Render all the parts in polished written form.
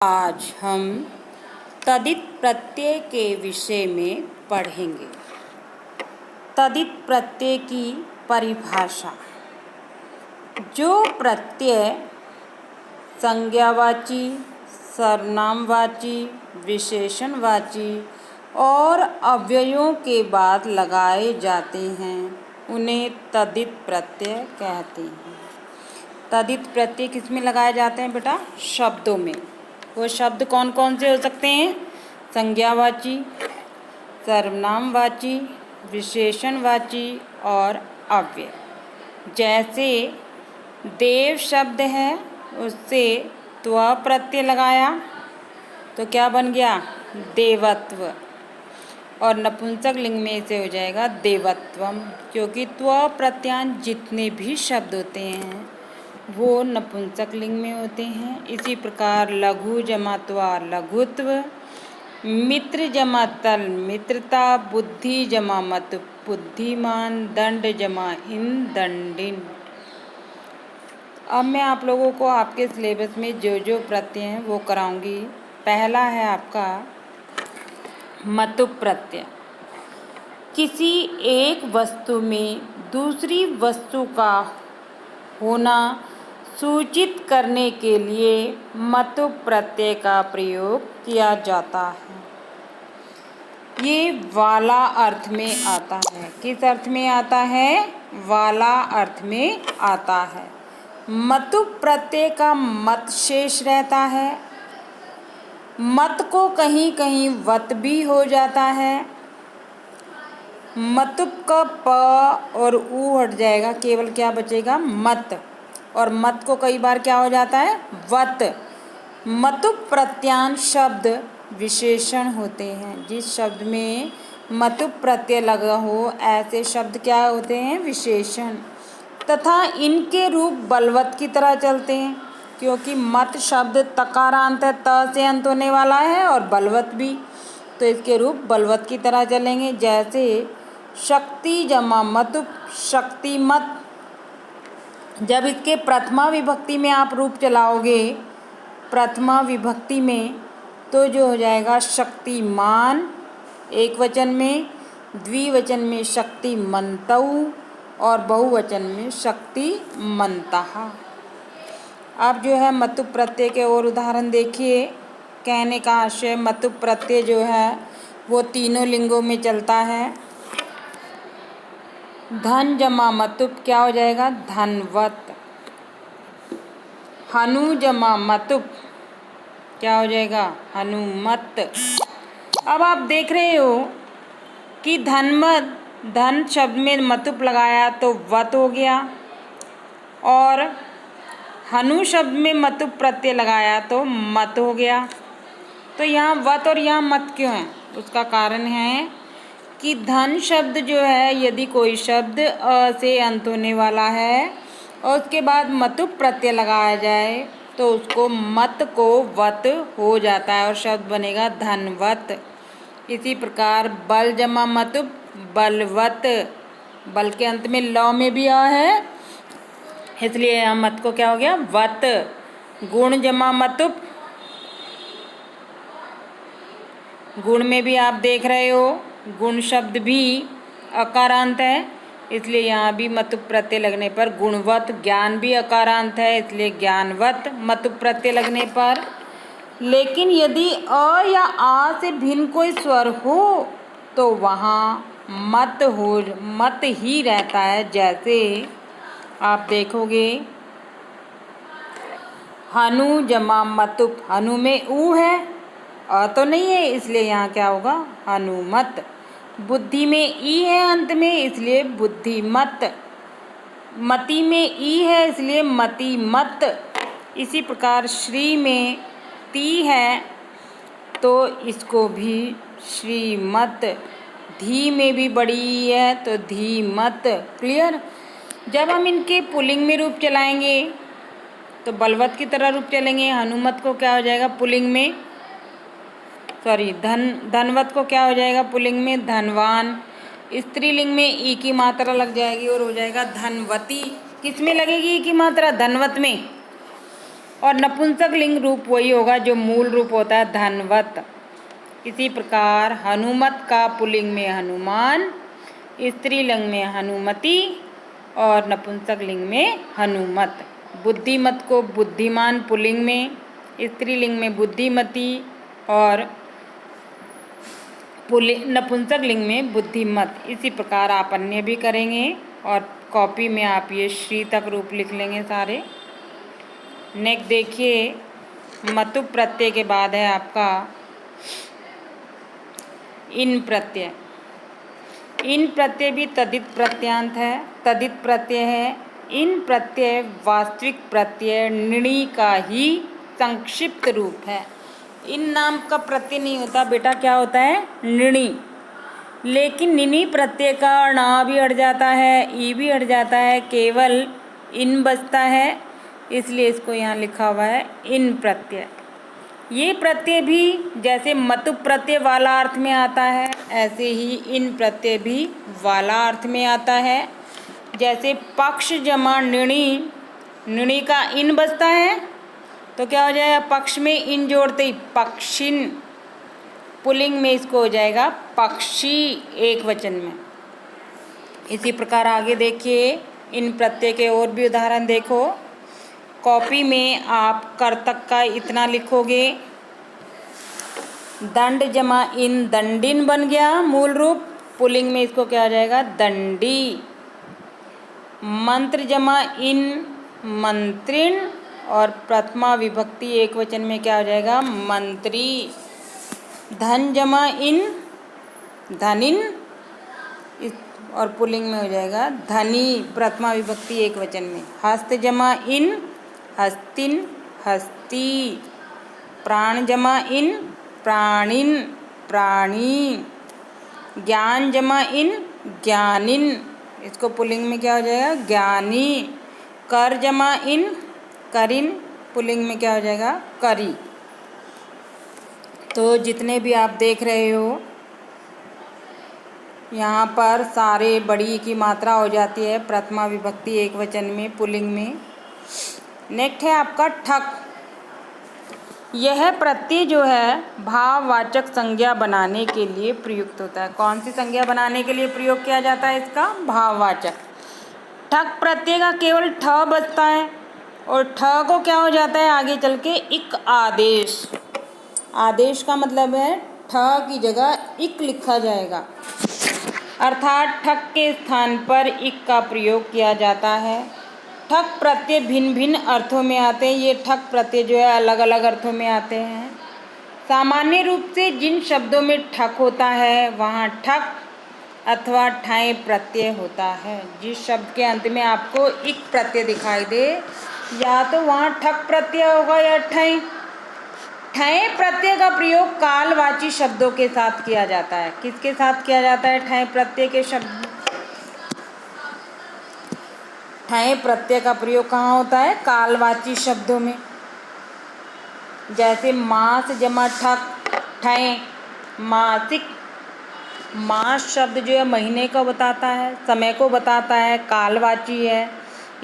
आज हम तदित प्रत्यय के विषय में पढ़ेंगे। तदित प्रत्यय की परिभाषा। जो प्रत्यय संज्ञावाची, सर्वनामवाची, विशेषणवाची और अव्ययों के बाद लगाए जाते हैं उन्हें तदित प्रत्यय कहते हैं। तदित प्रत्यय किस में लगाए जाते हैं बेटा? शब्दों में। वो शब्द कौन कौन से हो सकते हैं? संज्ञावाची, सर्वनामवाची, विशेषणवाची और अव्यय। जैसे देव शब्द है, उससे त्व प्रत्यय लगाया तो क्या बन गया? देवत्व। और नपुंसक लिंग में इसे हो जाएगा देवत्वम, क्योंकि त्व प्रत्यांत जितने भी शब्द होते हैं वो नपुंसक लिंग में होते हैं। इसी प्रकार लघु जमा त्वा लघुत्व, मित्र जमा तल मित्रता, बुद्धि जमा मत बुद्धिमान, दंड जमा इन दंडिन। अब मैं आप लोगों को आपके सिलेबस में जो प्रत्यय हैं वो कराऊंगी। पहला है आपका मतुप प्रत्यय। किसी एक वस्तु में दूसरी वस्तु का होना सूचित करने के लिए मतुप प्रत्यय का प्रयोग किया जाता है। ये वाला अर्थ में आता है। किस अर्थ में आता है? वाला अर्थ में आता है। मतुप प्रत्यय का मत शेष रहता है। मत को कहीं कहीं वत भी हो जाता है। मतुप का प और ऊ हट जाएगा, केवल क्या बचेगा? मत। और मत को कई बार क्या हो जाता है? वत। मतुप प्रत्यांत शब्द विशेषण होते हैं। जिस शब्द में मतुप प्रत्यय लगा हो ऐसे शब्द क्या होते हैं? विशेषण। तथा इनके रूप बलवत की तरह चलते हैं, क्योंकि मत शब्द तकारांत है, त से अंत होने वाला है, और बलवत भी, तो इसके रूप बलवत की तरह चलेंगे। जैसे शक्ति जमा मतुप शक्तिमत। जब इसके प्रथमा विभक्ति में आप रूप चलाओगे, प्रथमा विभक्ति में, तो जो हो जाएगा शक्तिमान एक वचन में, द्विवचन में शक्तिमन्तौ और बहुवचन में शक्तिमन्तः। अब जो है मतुप प्रत्यय के और उदाहरण देखिए। कहने का आशय, मतुप प्रत्यय जो है वो तीनों लिंगों में चलता है। धन जमा मतुप क्या हो जाएगा? धनवत। हनु जमा मतुप क्या हो जाएगा? हनुमत। अब आप देख रहे हो कि धनमत, धन शब्द में मतुप लगाया तो वत हो गया, और हनु शब्द में मतुप प्रत्यय लगाया तो मत हो गया। तो यहाँ वत और यहाँ मत क्यों है? उसका कारण है कि धन शब्द जो है, यदि कोई शब्द अ से अंत होने वाला है और उसके बाद मतुप प्रत्यय लगाया जाए तो उसको मत को वत हो जाता है और शब्द बनेगा धनवत। इसी प्रकार बल जमा मतुप बलवत। बल के अंत में ल में भी आ है, इसलिए यहाँ मत को क्या हो गया? वत। गुण जमा मतुप, गुण में भी आप देख रहे हो गुण शब्द भी अकारांत है, इसलिए यहाँ भी मतुप प्रत्यय लगने पर गुणवत। ज्ञान भी अकारांत है, इसलिए ज्ञानवत मतुप प्रत्यय लगने पर। लेकिन यदि अ या आ से भिन्न कोई स्वर हो तो वहाँ मत ही रहता है। जैसे आप देखोगे हनु जमा मतुप, हनु में ऊ है, अ तो नहीं है, इसलिए यहाँ क्या होगा? हनुमत। बुद्धि में ई है अंत में, इसलिए बुद्धिमत। मति में ई है, इसलिए मतिमत। इसी प्रकार श्री में ती है तो इसको भी श्रीमत। धी में भी बड़ी ई है तो धीमत। क्लियर? जब हम इनके पुल्लिंग में रूप चलाएंगे तो बलवत की तरह रूप चलेंगे। हनुमत को क्या हो जाएगा पुल्लिंग में? धनवत को क्या हो जाएगा पुल्लिंग में? धनवान। स्त्रीलिंग में ई की मात्रा लग जाएगी और हो जाएगा धनवती। किस में लगेगी ई की मात्रा? धनवत में। और नपुंसक लिंग रूप वही होगा जो मूल रूप होता है धनवत। इसी प्रकार हनुमत का पुल्लिंग में हनुमान, स्त्रीलिंग में हनुमति और नपुंसक लिंग में हनुमत। बुद्धिमत को बुद्धिमान पुल्लिंग में, स्त्रीलिंग में बुद्धिमती और नपुंसक लिंग में बुद्धिमत। इसी प्रकार आप अन्य भी करेंगे और कॉपी में आप ये श्री तक रूप लिख लेंगे सारे। नेक्स्ट देखिए, मतु प्रत्यय के बाद है आपका इन प्रत्यय। इन प्रत्यय भी तदित प्रत्यांत है, तदित प्रत्यय है। इन प्रत्यय वास्तविक प्रत्यय णि का ही संक्षिप्त रूप है। इन नाम का प्रत्यय नहीं होता बेटा, क्या होता है णि। लेकिन निनी प्रत्यय का णा भी हट जाता है, ई भी हट जाता है, केवल इन बचता है, इसलिए इसको यहाँ लिखा हुआ है इन प्रत्यय। ये प्रत्यय भी जैसे मतु प्रत्यय वाला अर्थ में आता है, ऐसे ही इन प्रत्यय भी वाला अर्थ में आता है। जैसे पक्ष जमा णि, णि का इन बचता है तो क्या हो जाएगा, पक्ष में इन जोड़ते ही पक्षिन, पुल्लिंग में इसको हो जाएगा पक्षी एक वचन में। इसी प्रकार आगे देखिए, इन प्रत्यय के और भी उदाहरण देखो। कॉपी में आप कर्तक का इतना लिखोगे, दंड जमा इन दंडिन बन गया मूल रूप, पुल्लिंग में इसको क्या हो जाएगा दंडी। मंत्र जमा इन मंत्रिण और प्रथमा विभक्ति एक वचन में क्या हो जाएगा मंत्री। धन जमा इन धनिन और पुल्लिंग में हो जाएगा धनी, प्रथमा विभक्ति एक वचन में। हस्त जमा इन हस्तिन हस्ती। प्राण जमा इन प्राणिन प्राणी। ज्ञान जमा इन ज्ञानिन, इसको पुल्लिंग में क्या हो जाएगा ज्ञानी। कर जमा इन करिन, पुल्लिंग में क्या हो जाएगा करी। तो जितने भी आप देख रहे हो यहाँ पर सारे बड़ी की मात्रा हो जाती है प्रथमा विभक्ति एक वचन में पुल्लिंग में। नेक्स्ट है आपका ठक। यह प्रत्यय जो है भाववाचक संज्ञा बनाने के लिए प्रयुक्त होता है। कौन सी संज्ञा बनाने के लिए प्रयोग किया जाता है इसका, भाववाचक। ठक प्रत्यय का केवल ठ बचता है और ठ को क्या हो जाता है आगे चल के इक आदेश। आदेश का मतलब है ठ की जगह इक लिखा जाएगा, अर्थात ठक के स्थान पर इक का प्रयोग किया जाता है। ठक प्रत्यय भिन्न भिन्न अर्थों में आते हैं। ये ठक प्रत्यय जो है अलग अलग अर्थों में आते हैं। सामान्य रूप से जिन शब्दों में ठक होता है वहाँ ठक अथवा ठय प्रत्यय होता है। जिस शब्द के अंत में आपको इक प्रत्यय दिखाई दे, या तो वहाँ ठक प्रत्यय होगा या ठय। ठय प्रत्यय का प्रयोग कालवाची शब्दों के साथ किया जाता है। किसके साथ किया जाता है ठय प्रत्यय के शब्द? ठय प्रत्यय का प्रयोग कहाँ होता है, कालवाची शब्दों में। जैसे मास जमा ठक ठय, मासिक। मास शब्द जो है महीने को बताता है, समय को बताता है, कालवाची है,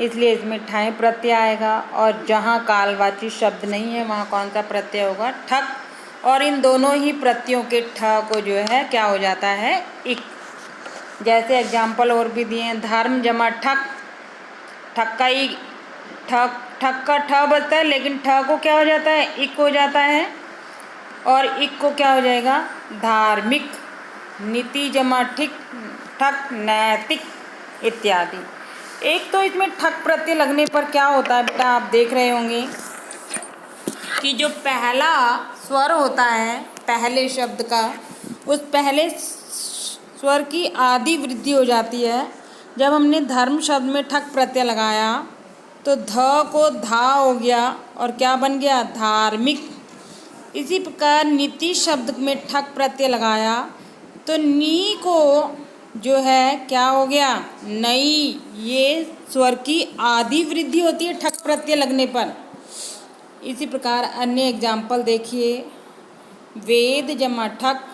इसलिए इसमें ठय प्रत्यय आएगा। और जहाँ कालवाची शब्द नहीं है वहाँ कौन सा प्रत्यय होगा, ठक। और इन दोनों ही प्रत्ययों के ठ को जो है क्या हो जाता है, इक। जैसे एग्जाम्पल और भी दिए हैं, धर्म जमा ठक, ठक का ही ठक का ठ बचता है, लेकिन ठ को क्या हो जाता है, इक हो जाता है। और इक को क्या हो जाएगा, धार्मिक। नीति जमा ठिक ठक, नैतिक इत्यादि। एक तो इसमें ठक प्रत्यय लगने पर क्या होता है बेटा, आप देख रहे होंगे कि जो पहला स्वर होता है पहले शब्द का, उस पहले स्वर की आदि वृद्धि हो जाती है। जब हमने धर्म शब्द में ठक प्रत्यय लगाया तो ध को धा हो गया और क्या बन गया, धार्मिक। इसी प्रकार नीति शब्द में ठक प्रत्यय लगाया तो नी को जो है क्या हो गया, नई। ये स्वर की आदि वृद्धि होती है ठक प्रत्यय लगने पर। इसी प्रकार अन्य एग्जाम्पल देखिए, वेद जमा ठक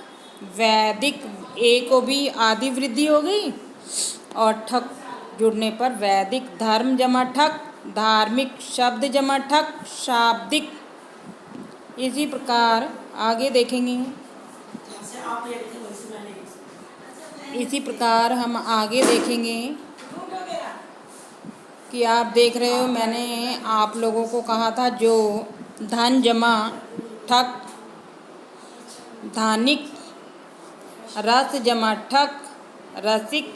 वैदिक, ए को भी आदि वृद्धि हो गई और ठक जुड़ने पर वैदिक। धर्म जमा ठक धार्मिक, शब्द जमा ठक शाब्दिक। इसी प्रकार आगे देखेंगे, इसी प्रकार हम आगे देखेंगे कि आप देख रहे हो मैंने आप लोगों को कहा था जो धन जमा ठक धानिक, रस जमा ठक रसिक,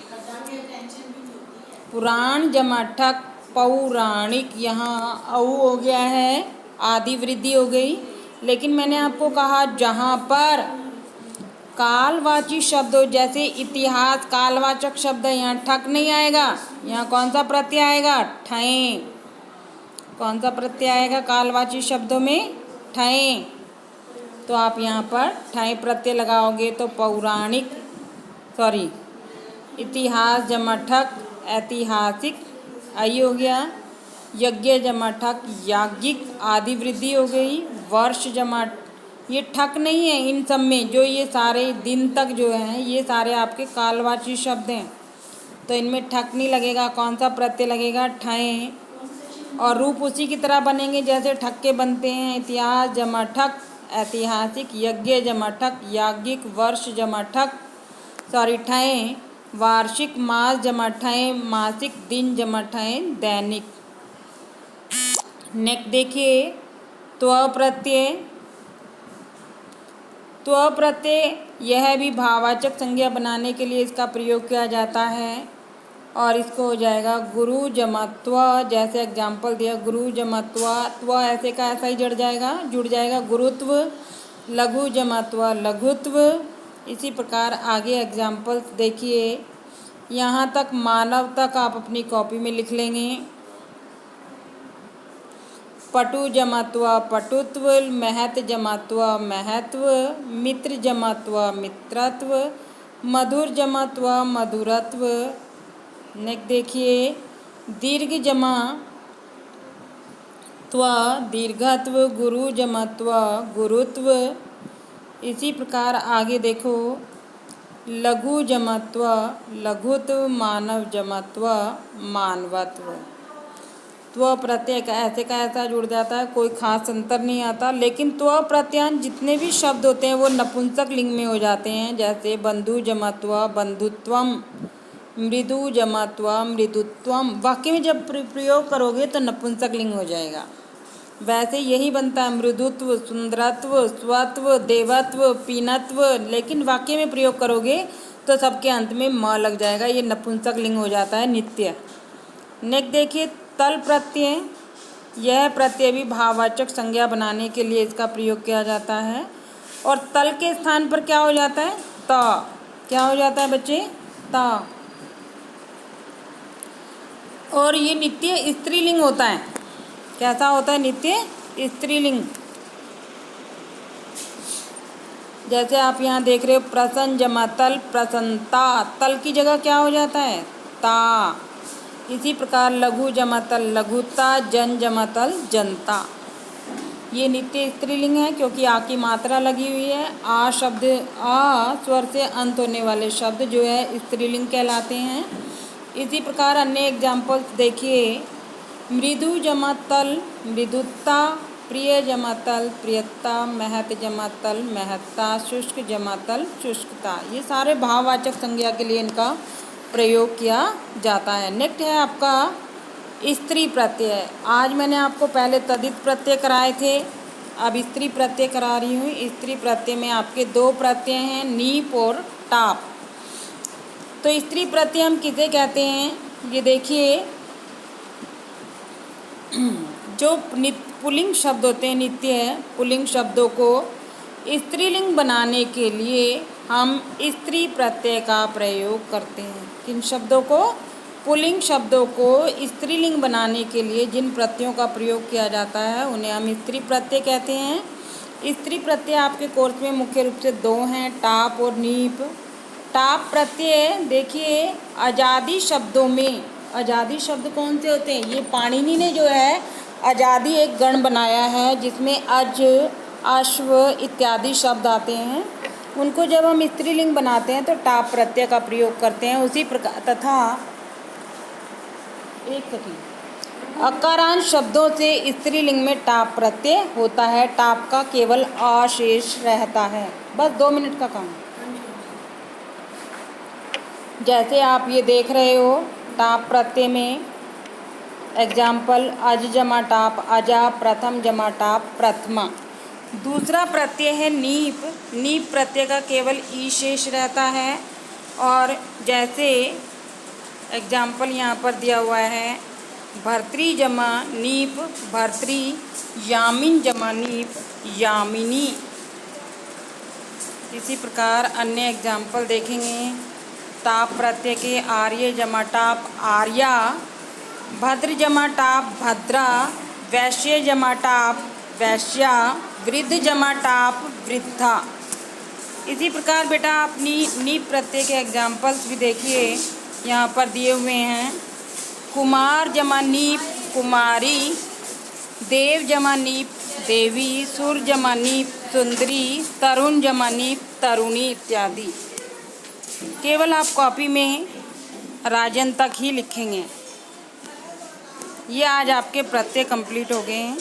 पुराण जमा ठक पौराणिक। यहाँ औ हो गया है, आदि वृद्धि हो गई। लेकिन मैंने आपको कहा जहाँ पर कालवाची शब्द हो, जैसे इतिहास कालवाचक शब्द है, यहाँ ठक नहीं आएगा। यहाँ कौन सा प्रत्यय आएगा? ठय। कौन सा प्रत्यय आएगा कालवाची शब्दों में? ठय। तो आप यहाँ पर ठय प्रत्यय लगाओगे तो पौराणिक, सॉरी, इतिहास जमा ठक ऐतिहासिक, आई हो गया। यज्ञ जमा ठक याज्ञिक, आदि वृद्धि हो गई। वर्ष जमा, ये ठक नहीं है इन सब में, जो ये सारे दिन तक जो हैं ये सारे आपके कालवाची शब्द हैं, तो इनमें ठक नहीं लगेगा। कौन सा प्रत्यय लगेगा? ठय। और रूप उसी की तरह बनेंगे जैसे ठक के बनते हैं। इतिहास जमा ठक ऐतिहासिक, यज्ञ जमा ठक याज्ञिक, वर्ष जमा ठक, सॉरी ठय वार्षिक, मास जमा ठय मासिक, दिन जमा ठय दैनिक। नेक्स्ट देखिए, त्व प्रत्यय। त्व प्रत्यय यह भी भाववाचक संज्ञा बनाने के लिए इसका प्रयोग किया जाता है और इसको हो जाएगा गुरु जमा त्व। जैसे एग्जाम्पल दिया, गुरु जमा त्व, त्व ऐसे का ऐसा ही जुड़ जाएगा गुरुत्व। लघु जमा त्व लघुत्व। इसी प्रकार आगे एग्जाम्पल्स देखिए, यहाँ तक मानव तक आप अपनी कॉपी में लिख लेंगे। पटु जमात्व पटुत्व, महत जमात्व महत्व, मित्र जमात्व मित्रत्व, मधुर जमात्व मधुरत्व। नेक्स्ट देखिए, दीर्घ जमा त्व दीर्घत्व, गुरु जमात्व गुरुत्व। इसी प्रकार आगे देखो, लघु जमात्व लघुत्व, मानव जमात्व मानवत्व। त्व प्रत्यय का ऐसा जुड़ जाता है, कोई खास अंतर नहीं आता। लेकिन त्व प्रत्ययान जितने भी शब्द होते हैं वो नपुंसक लिंग में हो जाते हैं। जैसे बंधु जमात्व बंधुत्वम, मृदु जमात्व मृदुत्वम। वाक्य में जब प्रयोग करोगे तो नपुंसक लिंग हो जाएगा। वैसे यही बनता है मृदुत्व, सुंदरत्व, स्वत्व, देवत्व, पीनत्व। लेकिन वाक्य में प्रयोग करोगे तो सबके अंत में म लग जाएगा, ये नपुंसक लिंग हो जाता है नित्य। नेक्स्ट देखिए, तल प्रत्यय। यह प्रत्यय भी भाववाचक संज्ञा बनाने के लिए इसका प्रयोग किया जाता है और तल के स्थान पर क्या हो जाता है? त। क्या हो जाता है बच्चे? त। और ये नित्य स्त्रीलिंग होता है। कैसा होता है? नित्य स्त्रीलिंग। जैसे आप यहाँ देख रहे हो, प्रसन्न जमा तल प्रसन्नता, तल की जगह क्या हो जाता है? ता। इसी प्रकार लघु जमा तल लघुता, जन जमा तल जनता। ये नित्य स्त्रीलिंग है क्योंकि आ की मात्रा लगी हुई है। आ शब्द, आ स्वर से अंत होने वाले शब्द जो है स्त्रीलिंग कहलाते हैं। इसी प्रकार अन्य एग्जाम्पल्स देखिए, मृदु जमा तल मृदुता, प्रिय जमा तल प्रियता, महत जमा तल महत्ता, शुष्क जमा तल शुष्कता। ये सारे भाववाचक संज्ञा के लिए इनका प्रयोग किया जाता है। नेक्स्ट है आपका स्त्री प्रत्यय। आज मैंने आपको पहले तदित प्रत्यय कराए थे, अब स्त्री प्रत्यय करा रही हूँ। स्त्री प्रत्यय में आपके दो प्रत्यय हैं, नीप और टाप। तो स्त्री प्रत्यय हम किसे कहते हैं? ये देखिए, जो पुल्लिंग शब्द होते हैं, नित्य पुल्लिंग शब्दों को स्त्रीलिंग बनाने के लिए हम स्त्री प्रत्यय का प्रयोग करते हैं। किन शब्दों को? पुल्लिंग शब्दों को स्त्रीलिंग बनाने के लिए जिन प्रत्ययों का प्रयोग किया जाता है उन्हें हम स्त्री प्रत्यय कहते हैं। स्त्री प्रत्यय आपके कोर्स में मुख्य रूप से दो हैं, टाप और नीप। टाप प्रत्यय देखिए, आजादी शब्दों में, आजादी शब्द कौन से होते हैं? ये पाणिनि ने जो है आजादी एक गण बनाया है जिसमें अज, अश्व इत्यादि शब्द आते हैं। उनको जब हम स्त्रीलिंग बनाते हैं तो टाप प्रत्यय का प्रयोग करते हैं। उसी प्रकार तथा एक सेकंड, अकारांत शब्दों से स्त्रीलिंग में टाप प्रत्यय होता है। टाप का केवल आ शेष रहता है। बस 2 मिनट का काम। जैसे आप ये देख रहे हो टाप प्रत्यय में एग्जाम्पल अज जमा टाप अजा, प्रथम जमा टाप प्रथमा। दूसरा प्रत्यय है नीप। नीप प्रत्यय का केवल ई शेष रहता है। और जैसे एग्जाम्पल यहाँ पर दिया हुआ है भर्तृ जमा नीप भर्तृ, यामिन जमा नीप यामिनी। इसी प्रकार अन्य एग्जाम्पल देखेंगे। टाप प्रत्यय के आर्य जमा टाप आर्या, भद्र जमा टाप भद्रा, वैश्य जमा टाप वैश्या, वृद्ध जमा टाप वृद्धा। इसी प्रकार बेटा अपनी नीप प्रत्यय के एग्जाम्पल्स भी देखिए, यहाँ पर दिए हुए हैं। कुमार जमा नीप कुमारी, देव जमा नीप देवी, सुर जमा नीप सुंदरी, तरुण जमा नीप तरुणी इत्यादि। केवल आप कॉपी में राजन तक ही लिखेंगे। ये आज आपके प्रत्यय कंप्लीट हो गए हैं।